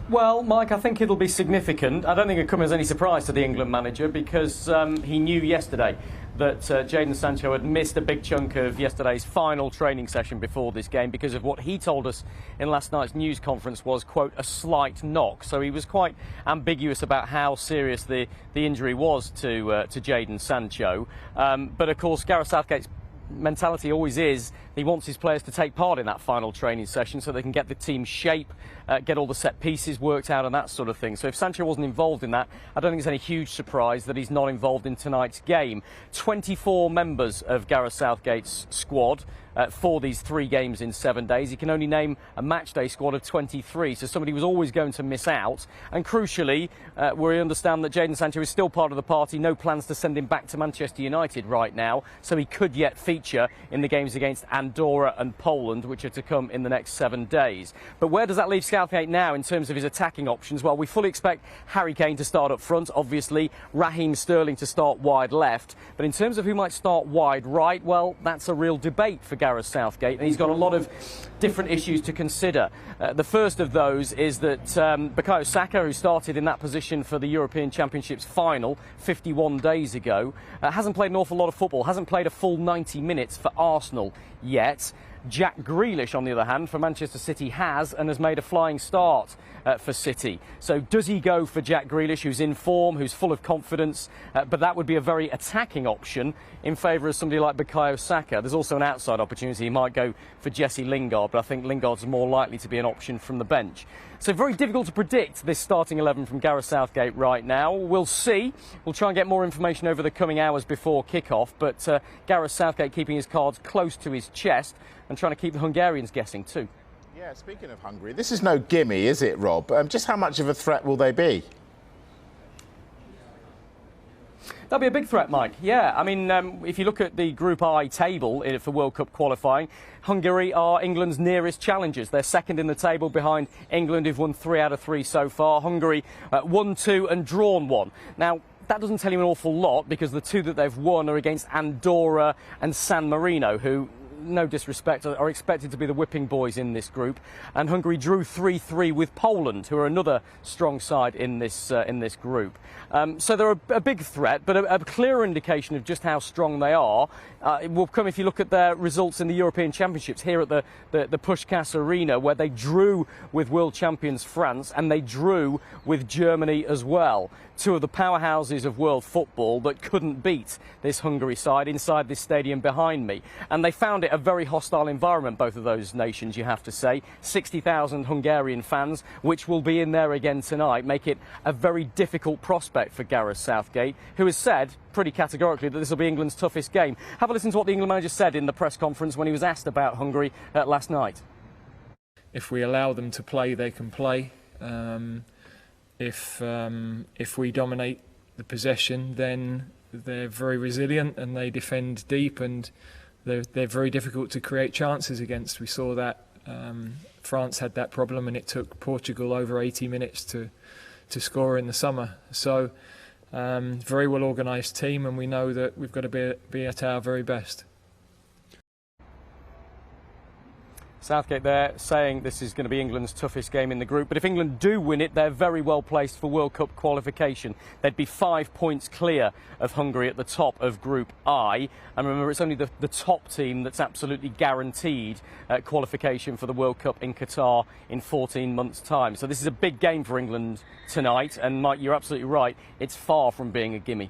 Well, Mike, I think it'll be significant. I don't think it'll come as any surprise to the England manager because he knew yesterday that Jadon Sancho had missed a big chunk of yesterday's final training session before this game because of what he told us in last night's news conference was, quote, a slight knock. So he was quite ambiguous about how serious the injury was to Jadon Sancho. But, of course, Gareth Southgate's mentality always is he wants his players to take part in that final training session so they can get the team shape, get all the set pieces worked out and that sort of thing. So if Sancho wasn't involved in that, I don't think it's any huge surprise that he's not involved in tonight's game. 24 members of Gareth Southgate's squad for these 3 games in 7 days. He can only name a matchday squad of 23, so somebody was always going to miss out. And crucially, we understand that Jadon Sancho is still part of the party, no plans to send him back to Manchester United right now, so he could yet feature in the games against Andorra and Poland, which are to come in the next 7 days. But where does that leave Southgate now in terms of his attacking options? Well, we fully expect Harry Kane to start up front, obviously, Raheem Sterling to start wide left. But in terms of who might start wide right, well, that's a real debate for Gareth Southgate, and he's got a lot of different issues to consider. The first of those is that Bukayo Saka, who started in that position for the European Championships final 51 days ago, hasn't played an awful lot of football, hasn't played a full 90 minutes for Arsenal yet. Jack Grealish, on the other hand, for Manchester City has and has made a flying start for City. So does he go for Jack Grealish, who's in form, who's full of confidence? But that would be a very attacking option in favour of somebody like Bukayo Saka. There's also an outside opportunity. He might go for Jesse Lingard, but I think Lingard's more likely to be an option from the bench. So very difficult to predict this starting 11 from Gareth Southgate right now. We'll see. We'll try and get more information over the coming hours before kick-off. But Gareth Southgate keeping his cards close to his chest and trying to keep the Hungarians guessing too. Yeah, speaking of Hungary, this is no gimme, is it, Rob? Just how much of a threat will they be? That'll be a big threat, Mike. Yeah, I mean, if you look at the Group I table for World Cup qualifying, Hungary are England's nearest challengers. They're second in the table behind England, who've won 3 out of 3 so far. Hungary won 2 and drawn 1. Now, that doesn't tell you an awful lot because the 2 that they've won are against Andorra and San Marino, who, no disrespect, are expected to be the whipping boys in this group. And Hungary drew 3-3 with Poland, who are another strong side in this group. So they're a big threat, but a clearer indication of just how strong they are it will come if you look at their results in the European Championships here at the Puskás Arena, where they drew with world champions France and they drew with Germany as well. 2 of the powerhouses of world football that couldn't beat this Hungary side inside this stadium behind me. And they found it a very hostile environment, both of those nations, you have to say. 60,000 Hungarian fans, which will be in there again tonight, make it a very difficult prospect for Gareth Southgate, who has said pretty categorically that this will be England's toughest game. Have a listen to what the England manager said in the press conference when he was asked about Hungary last night. If we allow them to play, they can play. If we dominate the possession, then they're very resilient and they defend deep, and they're very difficult to create chances against. We saw that France had that problem, and it took Portugal over 80 minutes to score in the summer. So very well organised team, and we know that we've got to be at our very best. Southgate there saying this is going to be England's toughest game in the group. But if England do win it, they're very well placed for World Cup qualification. They'd be 5 points clear of Hungary at the top of Group I. And remember, it's only the top team that's absolutely guaranteed qualification for the World Cup in Qatar in 14 months' time. So this is a big game for England tonight. And Mike, you're absolutely right. It's far from being a gimme.